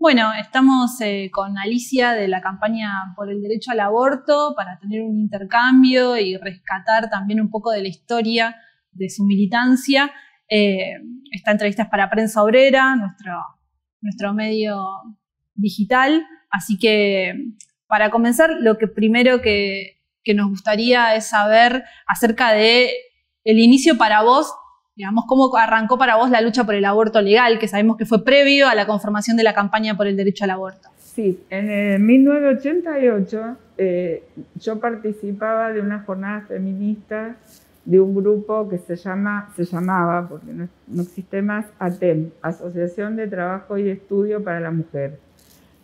Bueno, estamos con Alicia de la campaña por el derecho al aborto para tener un intercambio y rescatar también un poco de la historia de su militancia. Esta entrevista es para Prensa Obrera, nuestro medio digital, así que para comenzar, lo que primero que nos gustaría es saber acerca de el inicio para vos, digamos, cómo arrancó para vos la lucha por el aborto legal, que sabemos que fue previo a la conformación de la campaña por el derecho al aborto. Sí, en 1988 yo participaba de unas jornadas feministas de un grupo que se llamaba, porque no existe más, ATEM, Asociación de Trabajo y Estudio para la Mujer.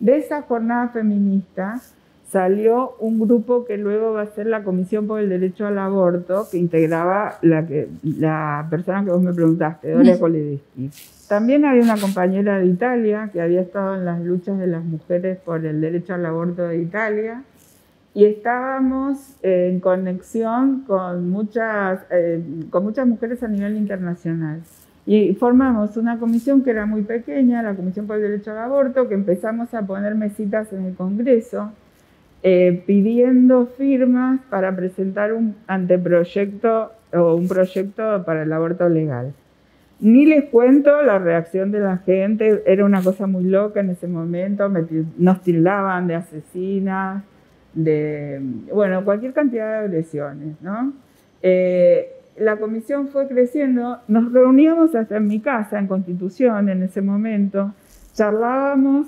De esa jornada feminista salió un grupo que luego va a ser la Comisión por el Derecho al Aborto, que integraba la persona que vos me preguntaste, Dora Koledeschi. También había una compañera de Italia que había estado en las luchas de las mujeres por el derecho al aborto de Italia, y estábamos en conexión con muchas mujeres a nivel internacional. Y formamos una comisión que era muy pequeña, la Comisión por el Derecho al Aborto, que empezamos a poner mesitas en el Congreso, pidiendo firmas para presentar un anteproyecto o un proyecto para el aborto legal. Ni les cuento la reacción de la gente, era una cosa muy loca en ese momento, nos tildaban de asesinas, bueno, cualquier cantidad de agresiones, ¿no? La comisión fue creciendo, nos reuníamos hasta en mi casa, en Constitución, en ese momento, charlábamos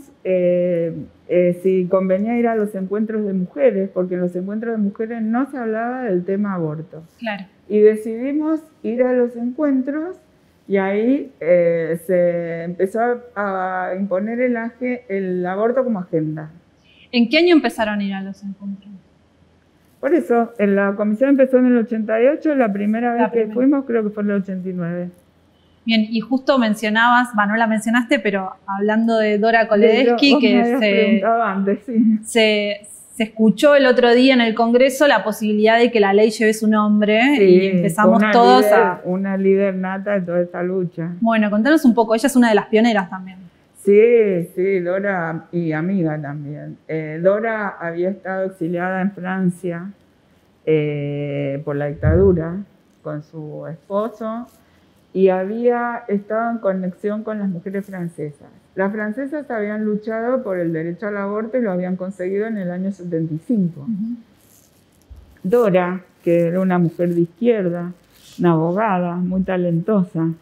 si convenía ir a los encuentros de mujeres, porque en los encuentros de mujeres no se hablaba del tema aborto. Claro. Y decidimos ir a los encuentros y ahí se empezó a imponer el aborto como agenda. ¿En qué año empezaron a ir a los encuentros? Por eso, la comisión empezó en el 88, la primera vez que fuimos creo que fue en el 89. Bien, y justo mencionabas, no la mencionaste, pero hablando de Dora Koledeschi, que se escuchó el otro día en el Congreso la posibilidad de que la ley lleve su nombre, y empezamos todos una líder nata de toda esta lucha. Bueno, contanos un poco, ella es una de las pioneras también. Sí, Dora, y amiga también. Dora había estado exiliada en Francia por la dictadura con su esposo y había estado en conexión con las mujeres francesas. Las francesas habían luchado por el derecho al aborto y lo habían conseguido en el año 75. Dora, que era una mujer de izquierda, una abogada muy talentosa,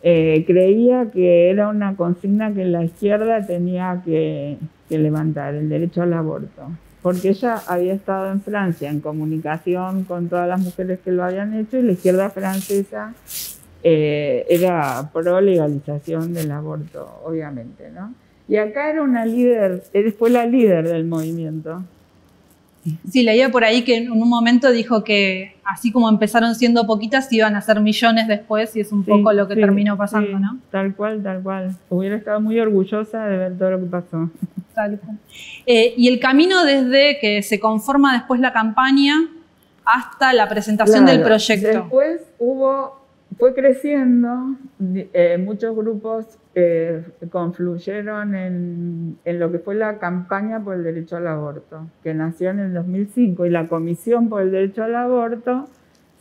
creía que era una consigna que la izquierda tenía que levantar, el derecho al aborto, porque ella había estado en Francia en comunicación con todas las mujeres que lo habían hecho, y la izquierda francesa era pro legalización del aborto, obviamente, ¿no? Y acá era una líder, fue la líder del movimiento. Sí, leía por ahí que en un momento dijo que así como empezaron siendo poquitas, iban a ser millones después, y es un poco lo que terminó pasando, ¿no? Tal cual, tal cual. Hubiera estado muy orgullosa de ver todo lo que pasó. Tal cual. Y el camino desde que se conforma después la campaña hasta la presentación del proyecto. Después fue creciendo, muchos grupos confluyeron en lo que fue la campaña por el derecho al aborto, que nació en el 2005, y la Comisión por el Derecho al Aborto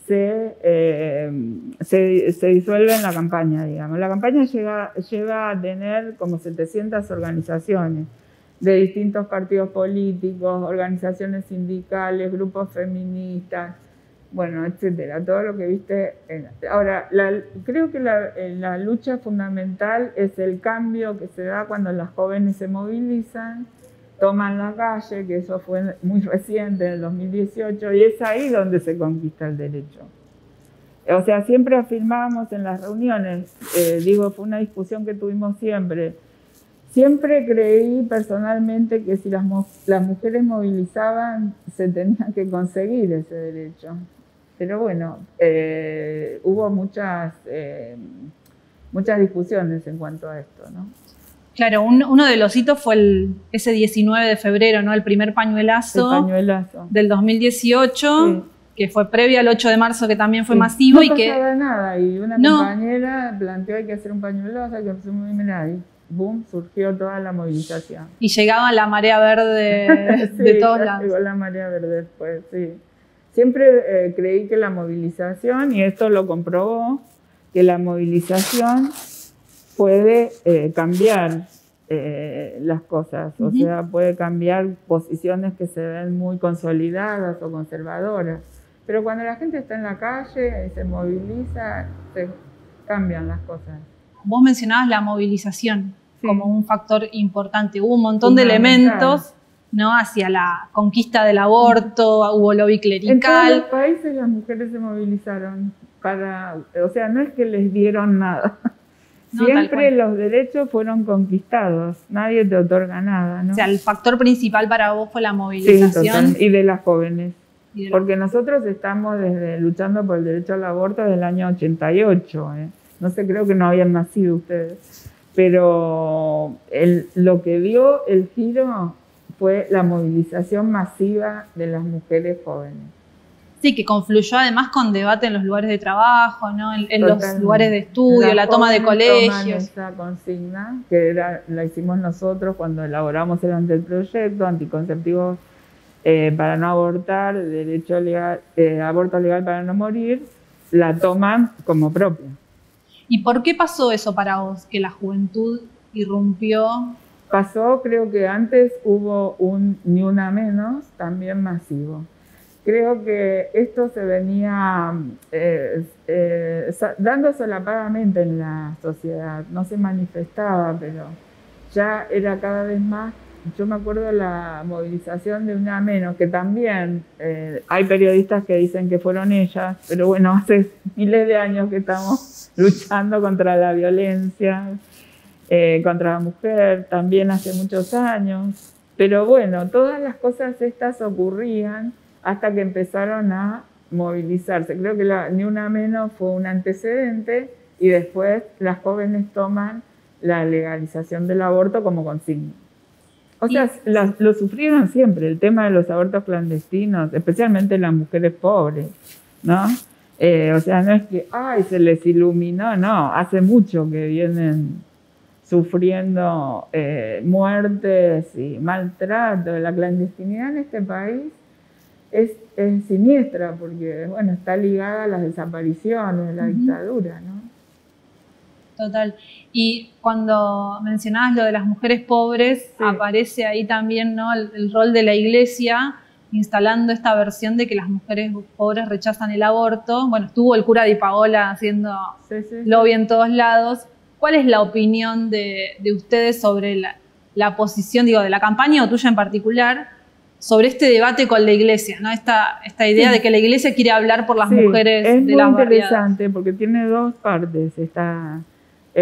se disuelve en la campaña, digamos. La campaña llega a tener como 700 organizaciones de distintos partidos políticos, organizaciones sindicales, grupos feministas, bueno, etcétera, todo lo que viste. Ahora, creo que la lucha fundamental es el cambio que se da cuando las jóvenes se movilizan, toman la calle, que eso fue muy reciente, en el 2018, y es ahí donde se conquista el derecho. O sea, siempre afirmábamos en las reuniones, fue una discusión que tuvimos siempre. Siempre creí personalmente que si las mujeres movilizaban, se tenía que conseguir ese derecho. Pero bueno, hubo muchas discusiones en cuanto a esto, ¿no? Claro, uno de los hitos fue ese 19 de febrero, ¿no? El primer pañuelazo, del 2018, que fue previo al 8 de marzo, que también fue masivo. No pasaba nada, y una compañera planteó: hay que hacer un pañuelazo, hay que hacer un... boom, surgió toda la movilización. Y llegaba la marea verde Sí, de todos lados. Llegó la marea verde después, sí. Siempre creí que la movilización, y esto lo comprobó, que la movilización puede cambiar las cosas, o sea, puede cambiar posiciones que se ven muy consolidadas o conservadoras. Pero cuando la gente está en la calle y se moviliza, se cambian las cosas. Vos mencionabas la movilización como un factor importante. Hubo un montón de Fundamental. elementos, ¿no? Hacia la conquista del aborto, hubo lobby clerical. En todos los países las mujeres se movilizaron o sea, no es que les dieron nada. No, siempre los derechos fueron conquistados, nadie te otorga nada, ¿no? O sea, el factor principal para vos fue la movilización. Sí, y de las jóvenes. Porque nosotros estamos luchando por el derecho al aborto desde el año 88. No sé, creo que no habían nacido ustedes. Pero lo que dio el giro fue la movilización masiva de las mujeres jóvenes. Sí, que confluyó además con debate en los lugares de trabajo, ¿no? En los lugares de estudio, la toma de colegios. Esa consigna, que la hicimos nosotros cuando elaboramos el anteproyecto, anticonceptivos para no abortar, derecho legal, aborto legal para no morir, la toman como propia. ¿Y por qué pasó eso para vos, que la juventud irrumpió? Pasó, creo que antes hubo un Ni Una Menos, también masivo. Creo que esto se venía dando solapadamente en la sociedad, no se manifestaba, pero ya era cada vez más. Yo me acuerdo de la movilización de Una Menos, que también hay periodistas que dicen que fueron ellas, pero bueno, hace miles de años que estamos luchando contra la violencia, contra la mujer, también hace muchos años. Pero bueno, todas las cosas estas ocurrían hasta que empezaron a movilizarse. Creo que Ni Una Menos fue un antecedente y después las jóvenes toman la legalización del aborto como consigna. O sea, lo sufrieron siempre, el tema de los abortos clandestinos, especialmente las mujeres pobres, ¿no? O sea, no es que, ay, se les iluminó, no, hace mucho que vienen sufriendo muertes y maltrato. La clandestinidad en este país es siniestra porque, bueno, está ligada a las desapariciones de la dictadura, ¿no? Total. Y cuando mencionabas lo de las mujeres pobres, aparece ahí también, ¿no? el rol de la Iglesia instalando esta versión de que las mujeres pobres rechazan el aborto. Bueno, estuvo el cura Di Paola haciendo lobby en todos lados. ¿Cuál es la opinión de ustedes sobre la posición, digo, de la campaña o tuya en particular, sobre este debate con la Iglesia, ¿no? Esta idea de que la Iglesia quiere hablar por las mujeres de las barriadas? Es muy interesante porque tiene dos partes.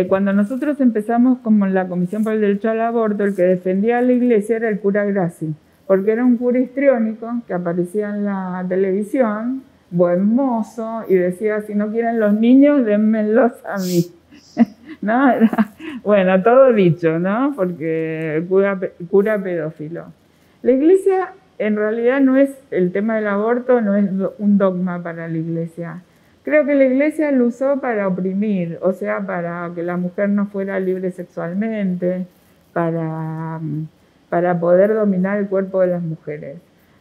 Cuando nosotros empezamos como la Comisión por el Derecho al Aborto, el que defendía a la Iglesia era el cura Grassi, porque era un cura histriónico que aparecía en la televisión, buen mozo, y decía, si no quieren los niños, dénmelos a mí. ¿No? Bueno, todo dicho, ¿no? Porque cura pedófilo. La Iglesia, en realidad, no es el tema del aborto, no es un dogma para la Iglesia. Creo que la Iglesia lo usó para oprimir, o sea, para que la mujer no fuera libre sexualmente, para poder dominar el cuerpo de las mujeres.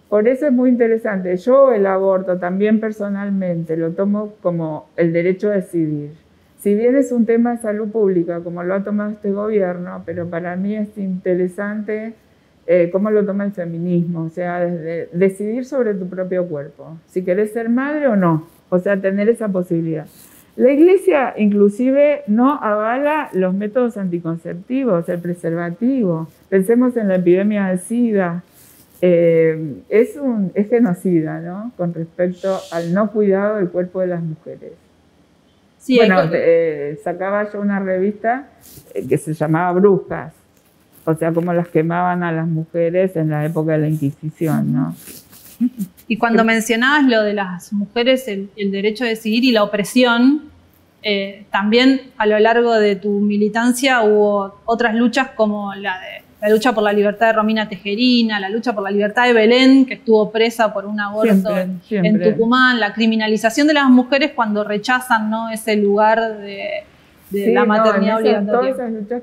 Por eso es muy interesante. Yo el aborto también personalmente lo tomo como el derecho a decidir. Si bien es un tema de salud pública, como lo ha tomado este gobierno, pero para mí es interesante cómo lo toma el feminismo, o sea, desde decidir sobre tu propio cuerpo, si querés ser madre o no, o sea, tener esa posibilidad. La Iglesia inclusive no avala los métodos anticonceptivos, el preservativo. Pensemos en la epidemia de SIDA. Es genocida, ¿no? Con respecto al no cuidado del cuerpo de las mujeres. Sí, bueno, sacaba yo una revista que se llamaba Brujas, o sea, como las quemaban a las mujeres en la época de la Inquisición, ¿no? Y cuando mencionabas lo de las mujeres, el derecho a decidir y la opresión, también a lo largo de tu militancia hubo otras luchas como la lucha por la libertad de Romina Tejerina, la lucha por la libertad de Belén, que estuvo presa por un aborto en Tucumán, la criminalización de las mujeres cuando rechazan, ¿no? Ese lugar de de la maternidad obligatoria. Todas esas luchas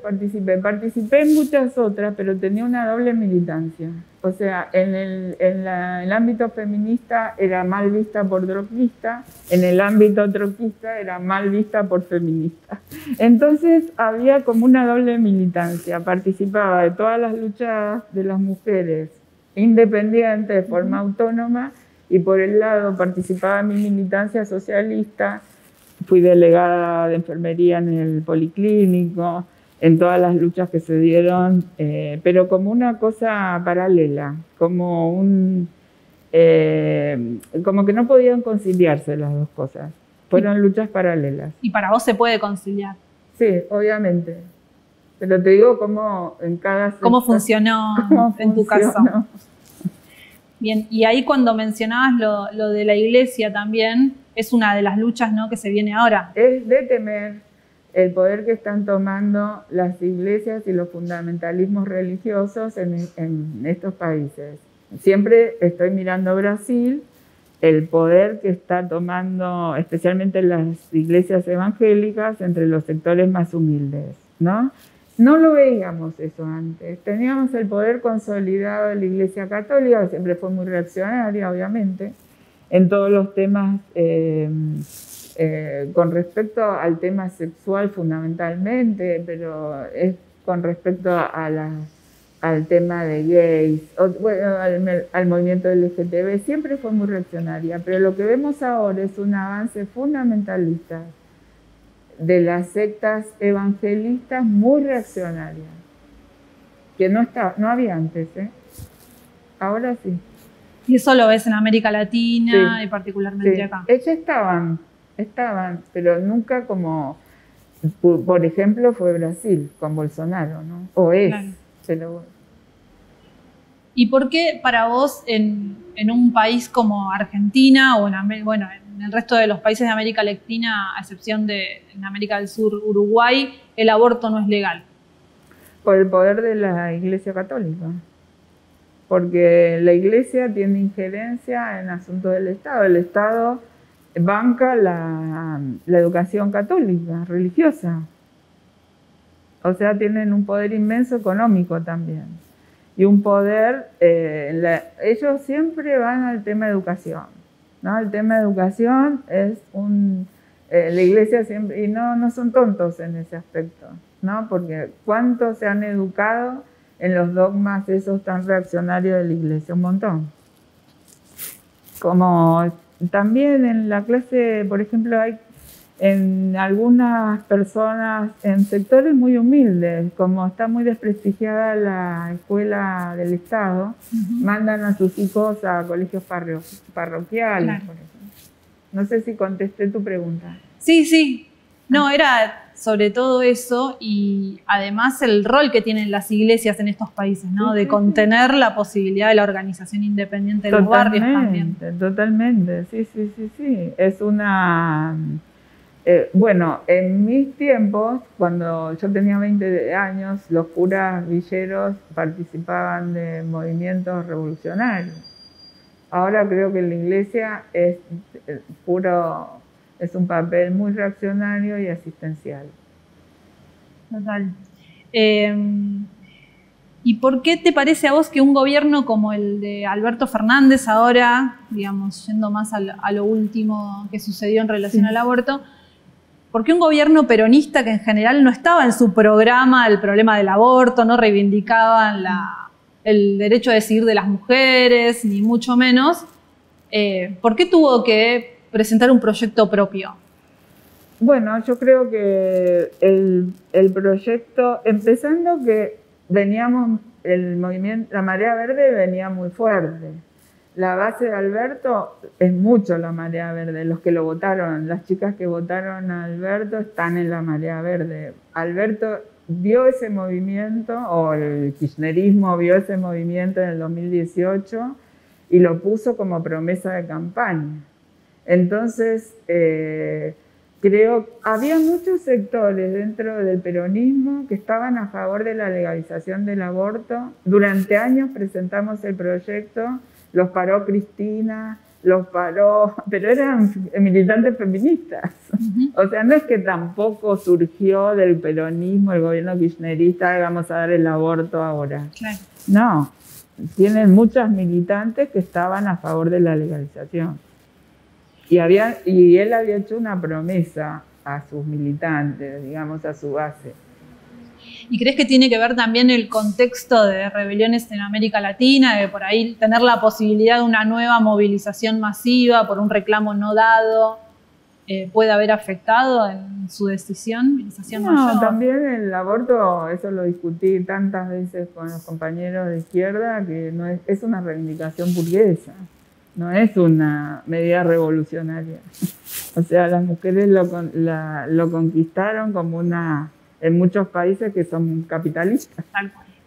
participé en muchas otras, pero tenía una doble militancia. O sea, en el ámbito feminista era mal vista por troquista, en el ámbito troquista era mal vista por feminista. Entonces había como una doble militancia. Participaba de todas las luchas de las mujeres independientes, de forma autónoma, y por el lado participaba en mi militancia socialista. Fui delegada de enfermería en el policlínico, en todas las luchas que se dieron, pero como una cosa paralela, como que no podían conciliarse las dos cosas. Fueron luchas paralelas. ¿Y para vos se puede conciliar? Sí, obviamente. Pero te digo cómo en cada... ¿Cómo funcionó en tu caso? Bien, y ahí cuando mencionabas lo de la iglesia también, es una de las luchas, ¿no?, que se viene ahora. Es de temer el poder que están tomando las iglesias y los fundamentalismos religiosos en estos países. Siempre estoy mirando Brasil, el poder que está tomando especialmente las iglesias evangélicas entre los sectores más humildes, ¿no? No lo veíamos eso antes. Teníamos el poder consolidado de la Iglesia Católica, que siempre fue muy reaccionaria, obviamente, en todos los temas con respecto al tema sexual fundamentalmente, pero es con respecto al tema de gays, al movimiento LGTB, siempre fue muy reaccionaria, pero lo que vemos ahora es un avance fundamentalista de las sectas evangelistas muy reaccionarias, que no había antes, ahora sí. Y eso lo ves en América Latina, sí, y particularmente acá. Ellos estaban, pero nunca como, por ejemplo, fue Brasil con Bolsonaro, ¿no? O es, claro. Pero... ¿Y por qué para vos en un país como Argentina o en el resto de los países de América Latina, a excepción de en América del Sur, Uruguay, el aborto no es legal? Por el poder de la Iglesia Católica. Porque la Iglesia tiene injerencia en asuntos del Estado. El Estado banca la educación católica, religiosa. O sea, tienen un poder inmenso económico también. Y un poder, ellos siempre van al tema de educación, ¿no? El tema de educación es la Iglesia siempre, y no son tontos en ese aspecto, ¿no? Porque ¿cuántos se han educado en los dogmas esos tan reaccionarios de la Iglesia? Un montón. Como también en la clase, por ejemplo, hay en algunas personas, en sectores muy humildes, como está muy desprestigiada la escuela del Estado, mandan a sus hijos a colegios parroquiales, claro, por ejemplo. No sé si contesté tu pregunta. Sí. No, era sobre todo eso y además el rol que tienen las iglesias en estos países, ¿no? De contener la posibilidad de la organización independiente de los barrios también. Totalmente, sí. Es una... bueno, en mis tiempos, cuando yo tenía 20 años, los curas villeros participaban de movimientos revolucionarios. Ahora creo que la iglesia es un papel muy reaccionario y asistencial. Total. ¿Y por qué te parece a vos que un gobierno como el de Alberto Fernández ahora, digamos, yendo más a lo último que sucedió en relación al aborto, ¿por qué un gobierno peronista que en general no estaba en su programa el problema del aborto, no reivindicaban el derecho a decidir de las mujeres, ni mucho menos, ¿por qué tuvo que presentar un proyecto propio? Bueno, yo creo que el proyecto, empezando que el movimiento, la marea verde venía muy fuerte. La base de Alberto es mucho la marea verde. Los que lo votaron, las chicas que votaron a Alberto están en la marea verde. Alberto vio ese movimiento, o el kirchnerismo vio ese movimiento en el 2018 y lo puso como promesa de campaña. Entonces, creo que había muchos sectores dentro del peronismo que estaban a favor de la legalización del aborto. Durante años presentamos el proyecto, los paró Cristina, los paró, pero eran militantes feministas. O sea, no es que tampoco surgió del peronismo, el gobierno kirchnerista, vamos a dar el aborto ahora. Claro. No, tienen muchas militantes que estaban a favor de la legalización. Y él había hecho una promesa a sus militantes, digamos, a su base. ¿Y crees que tiene que ver también el contexto de rebeliones en América Latina, de por ahí tener la posibilidad de una nueva movilización masiva por un reclamo no dado, puede haber afectado en su decisión? No, también el aborto, eso lo discutí tantas veces con los compañeros de izquierda, que no es una reivindicación burguesa, no es una medida revolucionaria. O sea, las mujeres lo conquistaron como en muchos países que son capitalistas.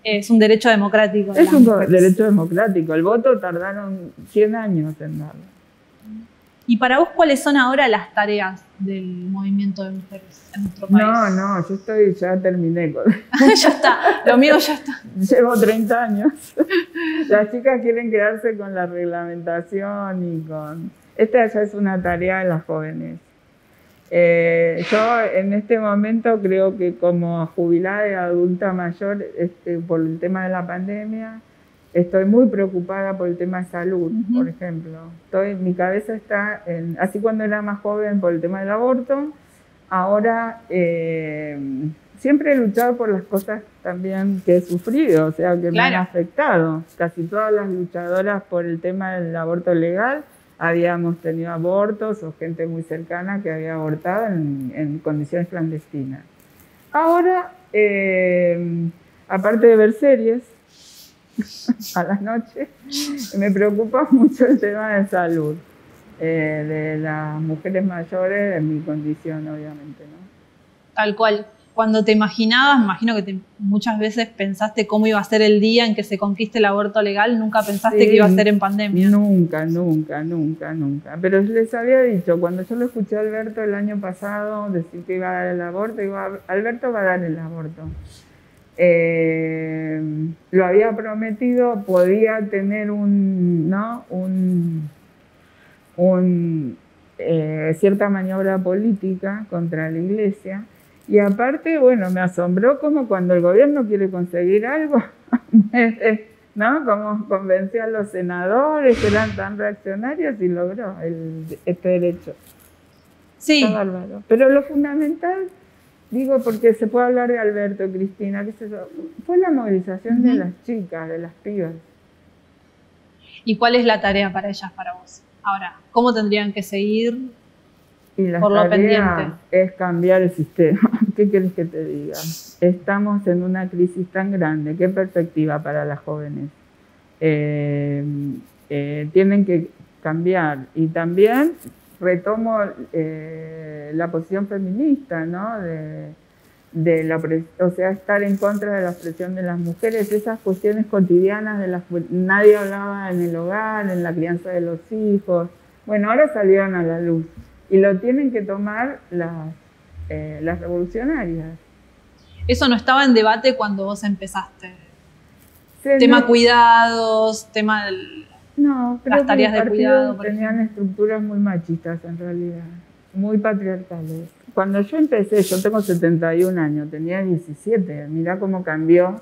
Es un derecho democrático. Es un derecho democrático. El voto tardaron 100 años en darlo. ¿Y para vos cuáles son ahora las tareas del movimiento de mujeres en nuestro país? No, yo ya terminé con... Ya está, lo mío ya está. Llevo 30 años. Las chicas quieren quedarse con la reglamentación y con... Esta ya es una tarea de las jóvenes. Yo en este momento creo que como jubilada y adulta mayor, por el tema de la pandemia, estoy muy preocupada por el tema de salud, por ejemplo. Mi cabeza está así cuando era más joven por el tema del aborto, ahora siempre he luchado por las cosas también que he sufrido, o sea, que me han afectado. Casi todas las luchadoras por el tema del aborto legal habíamos tenido abortos o gente muy cercana que había abortado en condiciones clandestinas. Ahora, aparte de ver series a las noches, me preocupa mucho el tema de salud de las mujeres mayores en mi condición, obviamente, ¿no? Tal cual. Cuando te imaginabas, imagino que muchas veces pensaste cómo iba a ser el día en que se conquiste el aborto legal, nunca pensaste que iba a ser en pandemia. Nunca. Pero les había dicho, cuando yo lo escuché a Alberto el año pasado decir que iba a dar el aborto, digo, Alberto va a dar el aborto. Lo había prometido, podía tener cierta maniobra política contra la Iglesia. Y aparte, bueno, me asombró como cuando el gobierno quiere conseguir algo, ¿no? Como convenció a los senadores que eran tan reaccionarios y logró este derecho. Sí. Está bárbaro. Pero lo fundamental, digo, porque se puede hablar de Alberto, Cristina, qué sé yo, fue la movilización de las chicas, de las pibas. ¿Y cuál es la tarea para ellas, para vos? Ahora, ¿cómo tendrían que seguir? Y la por lo pendiente es cambiar el sistema. ¿Qué querés que te diga? Estamos en una crisis tan grande. ¿Qué perspectiva para las jóvenes? Tienen que cambiar. Y también retomo la posición feminista, ¿no? O sea, estar en contra de la opresión de las mujeres, esas cuestiones cotidianas de las que nadie hablaba en el hogar, en la crianza de los hijos. Bueno, ahora salieron a la luz. Y lo tienen que tomar las revolucionarias. Eso no estaba en debate cuando vos empezaste. Tema cuidados, tema de las tareas de cuidado. Tenían estructuras muy machistas en realidad, muy patriarcales. Cuando yo empecé, yo tengo 71 años, tenía 17, mirá cómo cambió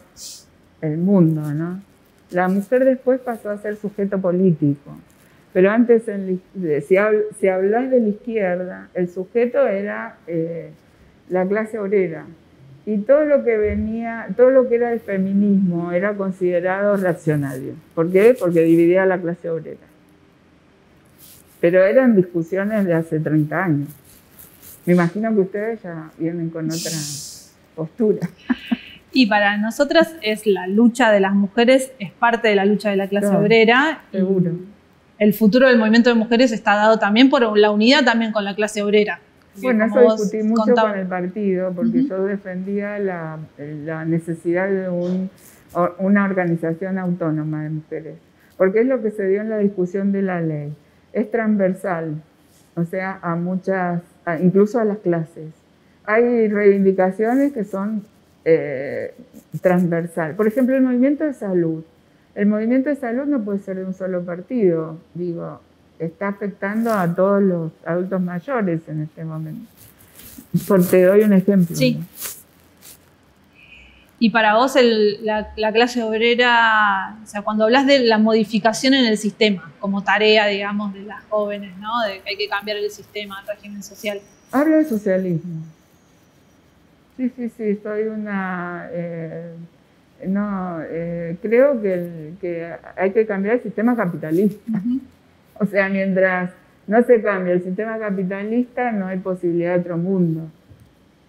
el mundo, ¿no? La mujer después pasó a ser sujeto político. Pero antes, si hablas de la izquierda, el sujeto era la clase obrera. Y todo lo que era el feminismo era considerado reaccionario. ¿Por qué? Porque dividía a la clase obrera. Pero eran discusiones de hace 30 años. Me imagino que ustedes ya vienen con otra postura. Y para nosotras es la lucha de las mujeres, es parte de la lucha de la clase obrera. Seguro. El futuro del movimiento de mujeres está dado también por la unidad también con la clase obrera. Bueno, eso discutí mucho con el partido, porque yo defendía la necesidad de una organización autónoma de mujeres, porque es lo que se dio en la discusión de la ley. Es transversal, o sea, incluso a las clases. Hay reivindicaciones que son transversal. Por ejemplo, el movimiento de salud. El movimiento de salud no puede ser de un solo partido, digo. está afectando a todos los adultos mayores en este momento. Porque te doy un ejemplo. Sí. ¿No? Y para vos la clase obrera, o sea, cuando hablas de la modificación en el sistema, como tarea, digamos, de las jóvenes, ¿no? De que hay que cambiar el sistema, el régimen social. Hablo de socialismo. Sí, soy una... creo que hay que cambiar el sistema capitalista. O sea, mientras no se cambie el sistema capitalista, no hay posibilidad de otro mundo.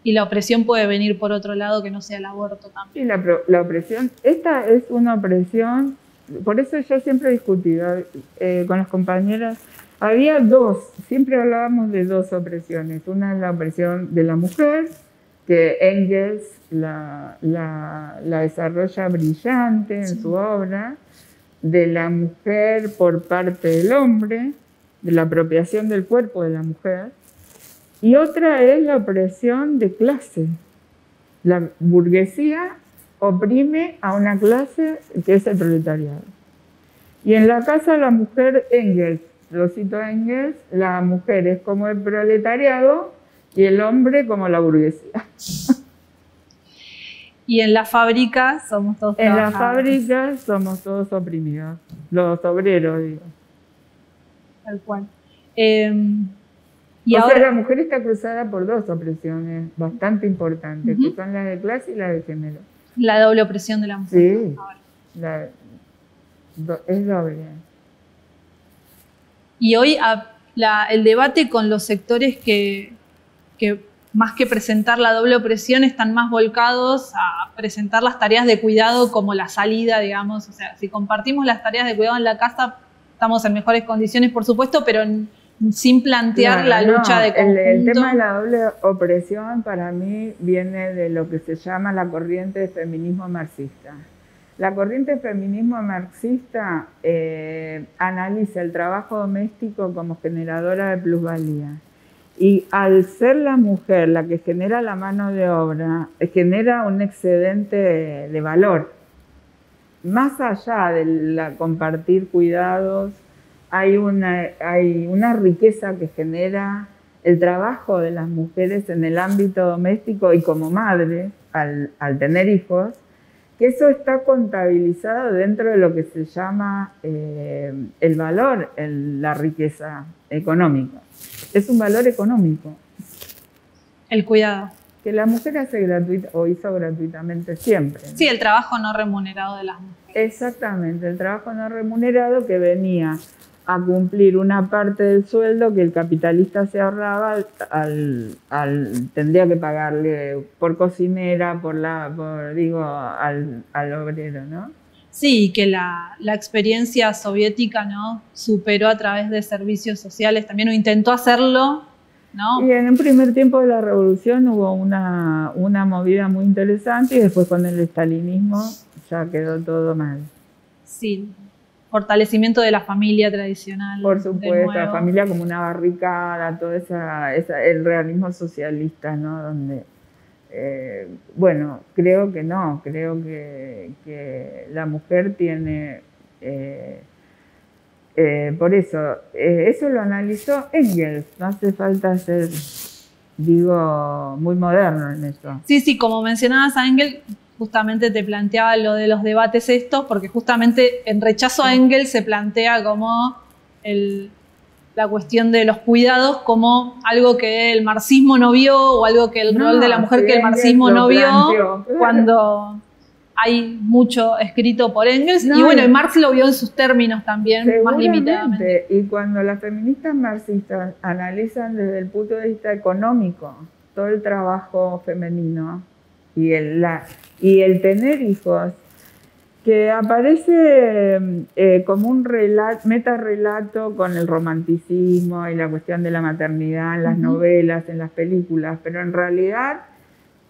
Y la opresión puede venir por otro lado que no sea el aborto también. Sí, la opresión, esta es una opresión, por eso yo siempre he discutido con las compañeras, había dos, siempre hablábamos de dos opresiones. Una es la opresión de la mujer, que Engels la desarrolla brillante en su obra, de la mujer por parte del hombre, de la apropiación del cuerpo de la mujer. Y otra es la opresión de clase. La burguesía oprime a una clase que es el proletariado. Y en la casa de la mujer, Engels, lo cito a Engels, la mujer es como el proletariado y el hombre como la burguesía. Y en la fábrica somos todos trabajadores. En la fábrica somos todos oprimidos, los obreros, digo. Tal cual. Y ahora la mujer está cruzada por dos opresiones bastante importantes, que son la de clase y la de género. La doble opresión de la mujer. Sí, es doble. Y hoy el debate con los sectores que más que presentar la doble opresión están más volcados a presentar las tareas de cuidado como la salida, digamos. O sea, si compartimos las tareas de cuidado en la casa, estamos en mejores condiciones, por supuesto, pero sin plantear la lucha de conjunto. El tema de la doble opresión para mí viene de lo que se llama la corriente de feminismo marxista. La corriente de feminismo marxista analiza el trabajo doméstico como generadora de plusvalía. Y al ser la mujer la que genera la mano de obra, genera un excedente de valor. Más allá de compartir cuidados, hay una riqueza que genera el trabajo de las mujeres en el ámbito doméstico y como madre, al tener hijos, que eso está contabilizado dentro de lo que se llama el valor, la riqueza económica. Es un valor económico. El cuidado. Que la mujer hace gratuita o hizo gratuitamente siempre, ¿no? Sí, el trabajo no remunerado de las mujeres. Exactamente, el trabajo no remunerado que venía a cumplir una parte del sueldo que el capitalista se ahorraba tendría que pagarle por cocinera, al obrero, ¿no? Sí, que la experiencia soviética, ¿no?, superó a través de servicios sociales, también intentó hacerlo, ¿no? Y en un primer tiempo de la revolución hubo una movida muy interesante y después con el estalinismo ya quedó todo mal. Sí, fortalecimiento de la familia tradicional. Por supuesto, la familia como una barricada, todo el realismo socialista, ¿no? Donde, bueno, creo que no, creo que la mujer tiene, por eso lo analizó Engels, no hace falta ser, muy moderno en eso. Sí, como mencionabas a Engels, justamente te planteaba lo de los debates estos, porque justamente en rechazo a Engels se plantea como la cuestión de los cuidados como algo que el marxismo no vio o algo que el rol de la mujer que el marxismo no vio, cuando hay mucho escrito por Engels. Y bueno, Marx lo vio en sus términos también, más limitadamente. Y cuando las feministas marxistas analizan desde el punto de vista económico todo el trabajo femenino y el tener hijos, que aparece como un metarrelato con el romanticismo y la cuestión de la maternidad en las novelas, en las películas, pero en realidad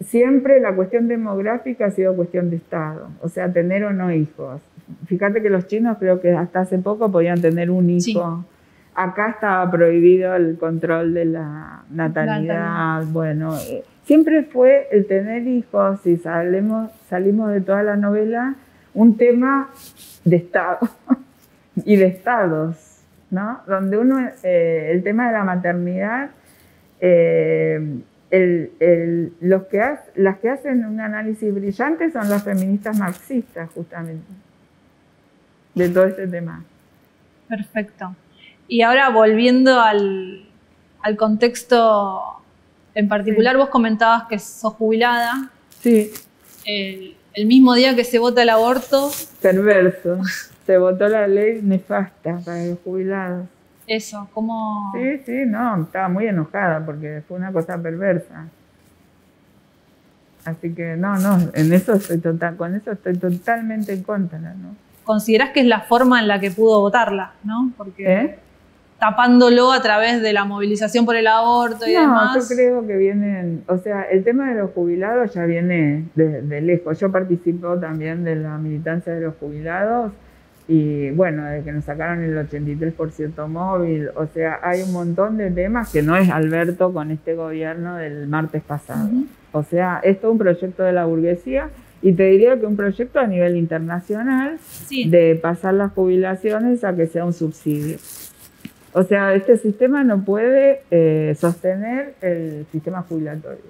siempre la cuestión demográfica ha sido cuestión de Estado, o sea, tener o no hijos. Fíjate que los chinos creo que hasta hace poco podían tener un hijo. Sí. Acá estaba prohibido el control de la natalidad. Bueno, siempre fue el tener hijos, si salimos de toda la novela, un tema de Estado y de Estados, ¿no? Donde uno, el tema de la maternidad, las que hacen un análisis brillante son las feministas marxistas, justamente, de todo este tema. Perfecto. Y ahora volviendo al contexto en particular, vos comentabas que sos jubilada. Sí. El mismo día que se vota el aborto. Perverso. Se votó la ley nefasta para los jubilados. Eso, ¿cómo? Sí, no, estaba muy enojada porque fue una cosa perversa. Así que no, en eso con eso estoy totalmente en contra, ¿no? ¿Considerás que es la forma en la que pudo votarla, no? Porque tapándolo a través de la movilización por el aborto y demás. No, yo creo que vienen, o sea, el tema de los jubilados ya viene de lejos. Yo participo también de la militancia de los jubilados y bueno, de que nos sacaron el 83% móvil, o sea, hay un montón de temas que no es Alberto con este gobierno del martes pasado. O sea, es todo un proyecto de la burguesía y te diría que un proyecto a nivel internacional de pasar las jubilaciones a que sea un subsidio. O sea, este sistema no puede sostener el sistema jubilatorio.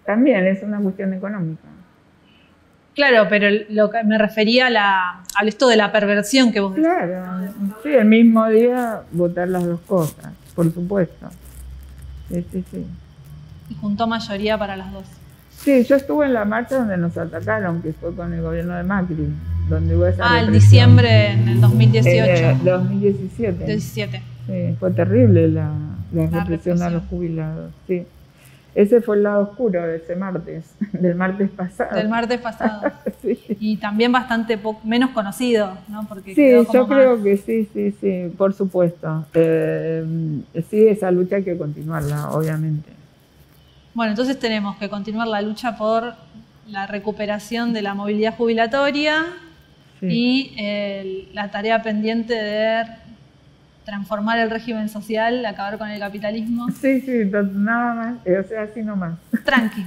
También es una cuestión económica. Claro, pero lo que me refería a esto de la perversión que vos decís. Claro, sí, el mismo día votar las dos cosas, por supuesto. Sí. Y juntó mayoría para las dos. Sí, yo estuve en la marcha donde nos atacaron, que fue con el gobierno de Macri, donde hubo esa represión. En diciembre en el 2018. 2017. 17. Sí, fue terrible la represión a los jubilados, sí. Ese fue el lado oscuro de ese martes, del martes pasado. Del martes pasado. Sí. Y también bastante menos conocido, ¿no? Porque sí, yo creo que sí, por supuesto. Sí, esa lucha hay que continuarla, obviamente. Bueno, entonces tenemos que continuar la lucha por la recuperación de la movilidad jubilatoria y la tarea pendiente de transformar el régimen social, acabar con el capitalismo. Sí, nada más, o sea, así nomás. Tranqui.